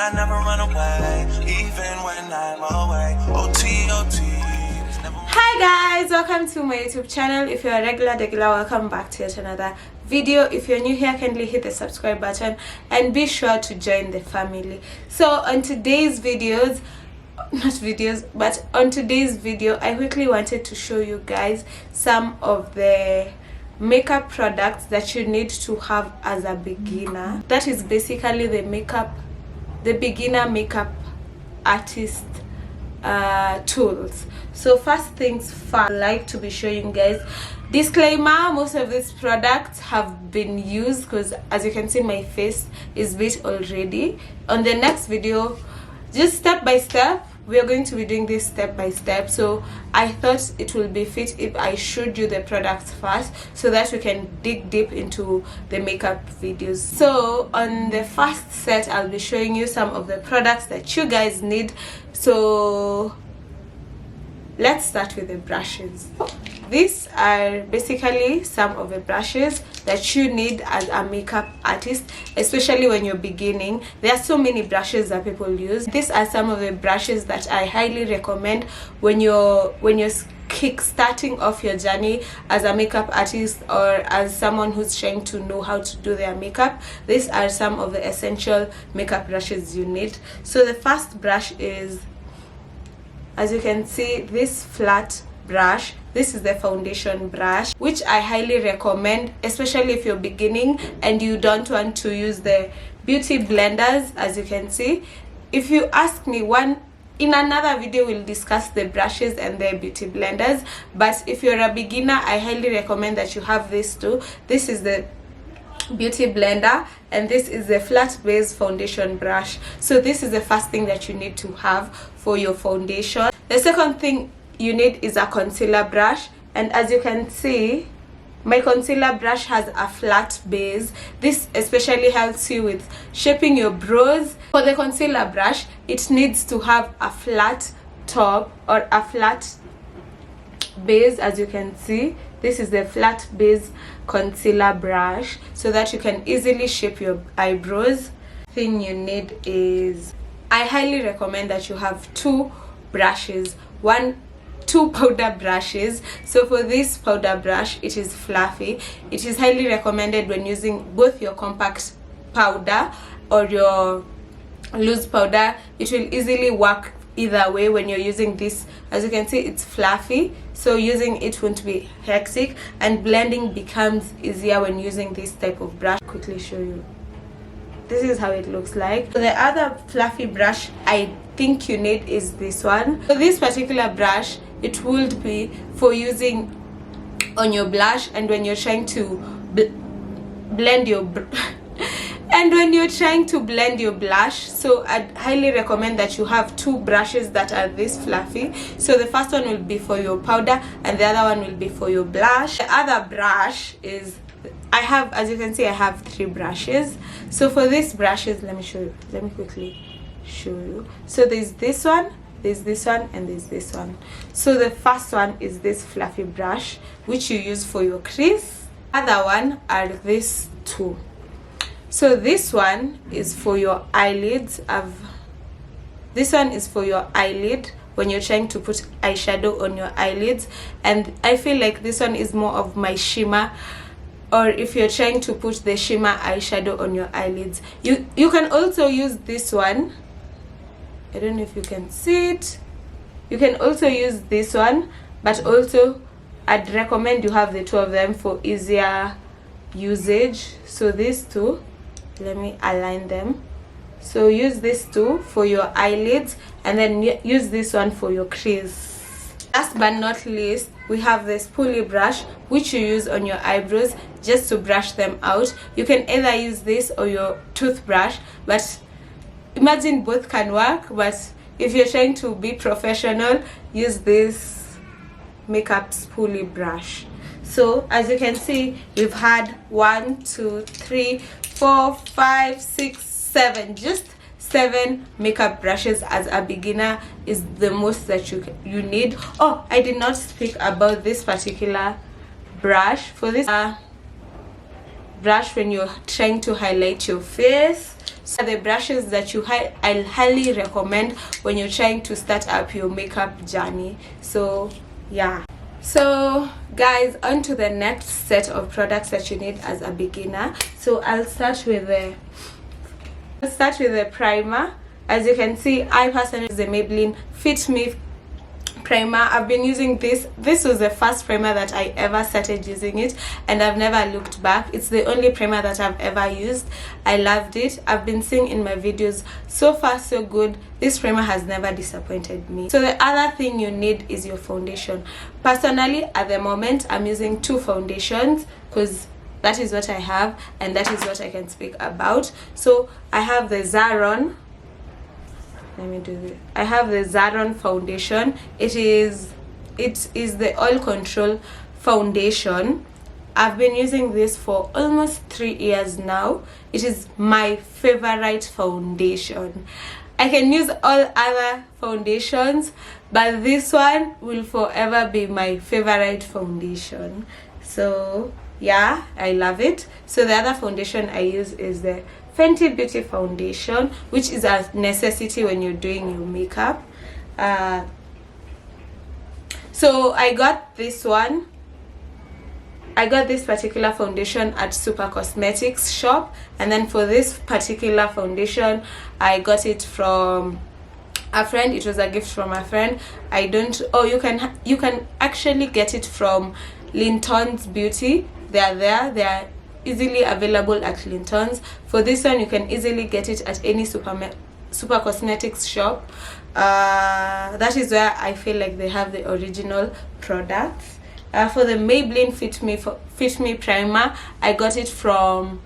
I never run away, even when I'm away. OT. Hi guys, welcome to my YouTube channel. If you're a regular, welcome back to yet another video. If you're new here, kindly hit the subscribe button and be sure to join the family. So on today's videos, on today's video, I quickly wanted to show you guys some of the makeup products that you need to have as a beginner. That is basically the beginner makeup artist tools. So first things first, I like to be showing you guys, disclaimer, most of these products have been used because as you can see my face is bit already. On the next video, just step by step, we are going to be doing this step by step. So I thought it will be fit if I showed you the products first so that we can dig deep into the makeup videos. So on the first set, I'll be showing you some of the products that you guys need. So let's start with the brushes. These are basically some of the brushes that you need as a makeup artist, especially when you're beginning. There are so many brushes that people use. These are some of the brushes that I highly recommend when you're kick-starting off your journey as a makeup artist or as someone who's trying to know how to do their makeup. These are some of the essential makeup brushes you need. So the first brush is, as you can see, this flat brush. This is the foundation brush, which I highly recommend, especially if you're beginning and you don't want to use the beauty blenders. As you can see, if you ask me, in another video we'll discuss the brushes and the beauty blenders, but if you're a beginner, I highly recommend that you have this too. This is the beauty blender and this is the flat base foundation brush. So this is the first thing that you need to have for your foundation. The second thing you need is a concealer brush, and as you can see, my concealer brush has a flat base. This especially helps you with shaping your brows. For the concealer brush, it needs to have a flat top or a flat base. As you can see, this is the flat base concealer brush so that you can easily shape your eyebrows. Thing you need is, I highly recommend that you have two brushes, two powder brushes. So for this powder brush, it is fluffy. It is highly recommended when using both your compact powder or your loose powder. It will easily work either way when you're using this. As you can see, it's fluffy, so using it won't be hectic and blending becomes easier when using this type of brush. Quickly show you, this is how it looks like. So the other fluffy brush I think you need is this one. So this particular brush, it would be for using on your blush and when you're trying to blend your and when you're trying to blend your blush. So I'd highly recommend that you have two brushes that are this fluffy. So the first one will be for your powder and the other one will be for your blush. The other brush is, I have, as you can see, I have three brushes. So for these brushes, let me quickly show you. So there's this one, there's this one, and there's this one. So the first one is this fluffy brush which you use for your crease. Other one are these two. So this one is for your eyelids. This one is for your eyelid when you're trying to put eyeshadow on your eyelids, and I feel like this one is more of my shimmer, or if you're trying to put the shimmer eyeshadow on your eyelids. You can also use this one. I don't know if you can see it. You can also use this one, but also I'd recommend you have the two of them for easier usage. So these two, let me align them. So use this two for your eyelids and then use this one for your crease. Last but not least, we have the spoolie brush which you use on your eyebrows just to brush them out. You can either use this or your toothbrush, but imagine both can work, but if you're trying to be professional, use this makeup spoolie brush. So as you can see, we've had 1 2 3 4 5 6 7, just 7 makeup brushes. As a beginner is the most that you need. Oh, I did not speak about this particular brush. For this brush when you're trying to highlight your face. So the brushes that I'll highly recommend when you're trying to start up your makeup journey. So yeah, so guys, on to the next set of products that you need as a beginner. So I'll start with the primer. As you can see, I personally use the Maybelline Fit Me primer. I've been using this was the first primer that I ever started using it, and I've never looked back. It's the only primer that I've ever used. I loved it. I've been seeing in my videos, so far so good. This primer has never disappointed me. So the other thing you need is your foundation. Personally, at the moment, I'm using 2 foundations because that is what I have and that is what I can speak about. So I have the Zaron. Let me do this. I have the Zaron foundation. It is the oil control foundation. I've been using this for almost 3 years now. It is my favorite foundation. I can use all other foundations, but this one will forever be my favorite foundation. So yeah, I love it. So the other foundation I use is the Fenty Beauty foundation, which is a necessity when you're doing your makeup. So I got this one. I got this particular foundation at Super Cosmetics shop, and then for this particular foundation I got it from a friend. It was a gift from a friend. You can actually get it from Linton's Beauty. They are easily available at Linton's. For this one, you can easily get it at any Super Cosmetics shop. That is where I feel like they have the original products. For the Maybelline Fit Me primer, I got it from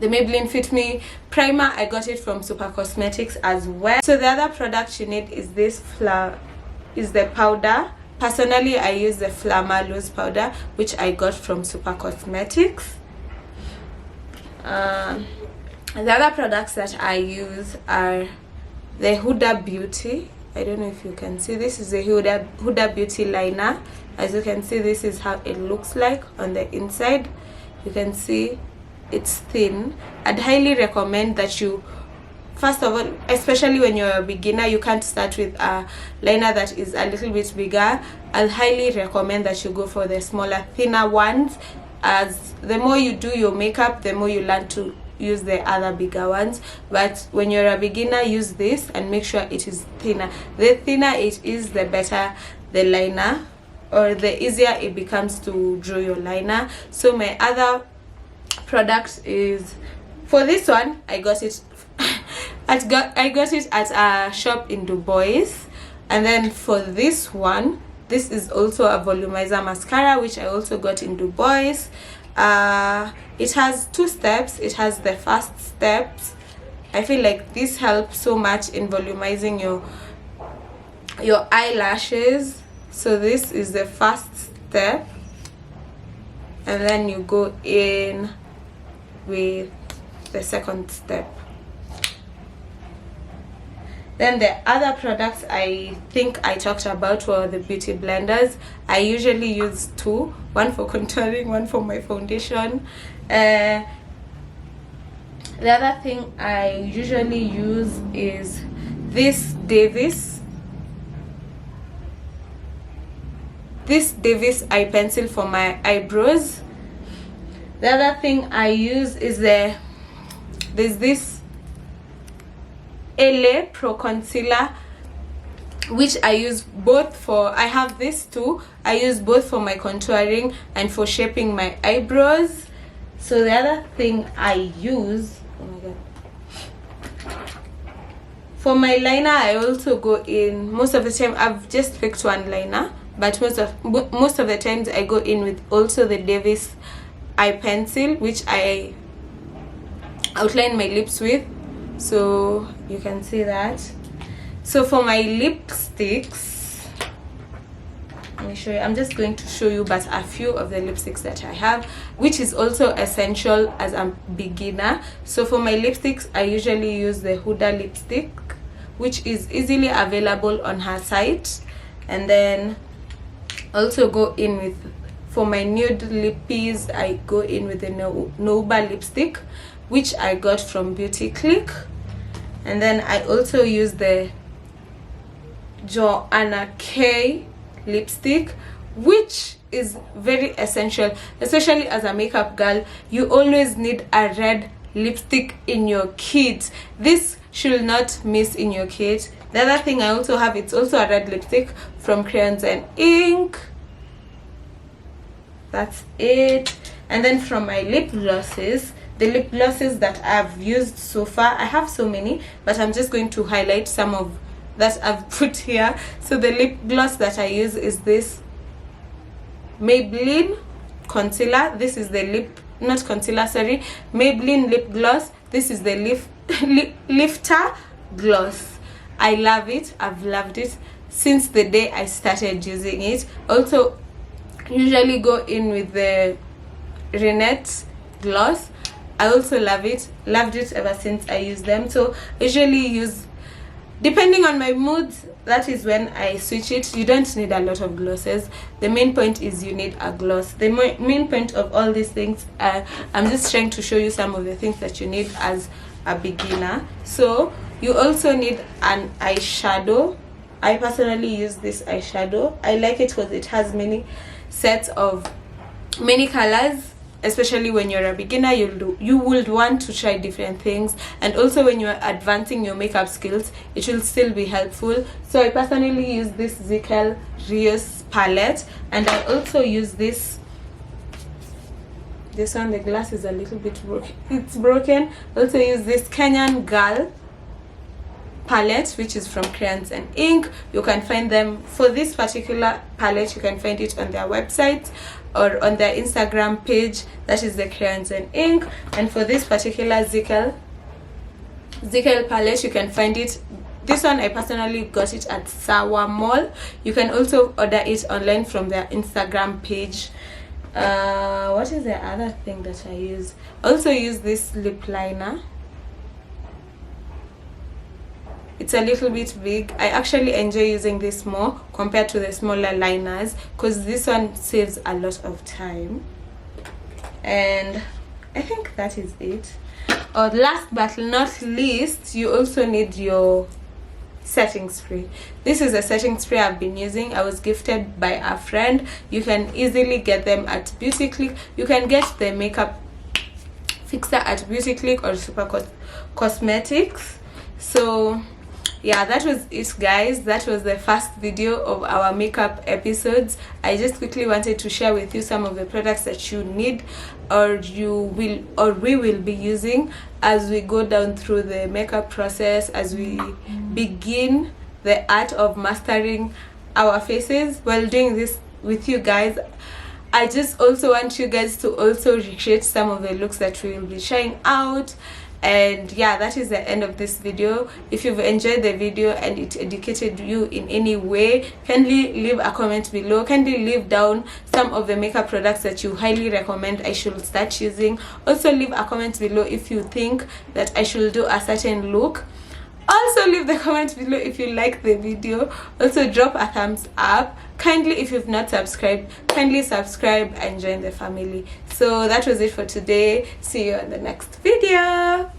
the Maybelline Fit Me primer. I got it from Super Cosmetics as well. So the other product you need is this the powder. Personally, I use the Flama loose powder, which I got from Super Cosmetics. The other products that I use are the Huda Beauty. I don't know if you can see. This is the Huda Beauty liner. As you can see, this is how it looks like on the inside. You can see it's thin. I'd highly recommend that you, first of all, especially when you're a beginner, you can't start with a liner that is a little bit bigger. I'll highly recommend that you go for the smaller, thinner ones. As the more you do your makeup, the more you learn to use the other bigger ones. But when you're a beginner, use this and make sure it is thinner. The thinner it is, the better the liner, or the easier it becomes to draw your liner. So my other product is, for this one, I got it I got it at a shop in Dubai. And then for this one, this is also a volumizer mascara, which I also got in Dubai. It has 2 steps. It has the first steps. I feel like this helps so much in volumizing your eyelashes. So this is the first step, and then you go in with the second step. Then the other products I think I talked about were the beauty blenders. I usually use 2, one for contouring, one for my foundation. The other thing I usually use is this Davis eye pencil for my eyebrows. The other thing I use is there's this LA Pro Concealer, which I use both for, I have this too. I use both for my contouring and for shaping my eyebrows. So the other thing I use, oh my god, for my liner, I also go in, most of the time I've just picked one liner, but most of the times I go in with also the Davis eye pencil, which I outline my lips with. So you can see that. So for my lipsticks, let me show you. I'm just going to show you but a few of the lipsticks that I have, which is also essential as a beginner. So for my lipsticks, I usually use the Huda lipstick, which is easily available on her site. And then also go in with, for my nude lippies, I go in with the Noba lipstick, which I got from Beauty Click. And then I also use the Joanna K lipstick, which is very essential, especially as a makeup girl. You always need a red lipstick in your kit. This should not miss in your kit. The other thing I also have, it's also a red lipstick from Crayons and Ink. That's it. And then from my lip glosses, the lip glosses that I've used so far, I have so many, but I'm just going to highlight some of that I've put here. So the lip gloss that I use is this Maybelline concealer. This is the Maybelline lip gloss. This is the lifter gloss. I love it. I've loved it since the day I started using it. Also usually go in with the Renette gloss. I also loved it ever since I use them. So usually use, depending on my mood, that is when I switch it. You don't need a lot of glosses. The main point is you need a gloss. The main point of all these things, I'm just trying to show you some of the things that you need as a beginner. So you also need an eyeshadow. I personally use this eyeshadow. I like it because it has many sets of many colors. Especially when you're a beginner, you would want to try different things, and also when you're advancing your makeup skills, it will still be helpful. So I personally use this Zikel Rios palette, and I also use this one. The glass is a little bit broken. It's broken. Also use this Kenyan Girl palette, which is from Crayons and Ink. You can find them for this particular palette. You can find it on their website or on their Instagram page, that is the Crayons and Ink. And for this particular Zikel palette, you can find it, this one I personally got it at Sawa Mall. You can also order it online from their Instagram page. What is the other thing that I use? Also use this lip liner. It's a little bit big. I actually enjoy using this more compared to the smaller liners because this one saves a lot of time. And I think that is it. Last but not least, you also need your setting spray. This is a setting spray I've been using. I was gifted by a friend. You can easily get them at Beauty Click. You can get the makeup fixer at Beauty Click or Super Cosmetics. So yeah, that was it, guys. That was the first video of our makeup episodes. I just quickly wanted to share with you some of the products that you need or we will be using as we go down through the makeup process, as we begin the art of mastering our faces. While doing this with you guys, I just also want you guys to also recreate some of the looks that we will be trying out. And yeah, that is the end of this video. If you've enjoyed the video and it educated you in any way, kindly leave a comment below. Kindly leave down some of the makeup products that you highly recommend I should start using. Also leave a comment below if you think that I should do a certain look. Also leave the comment below if you like the video. Also drop a thumbs up. Kindly, if you've not subscribed, kindly subscribe and join the family. So that was it for today. See you in the next video.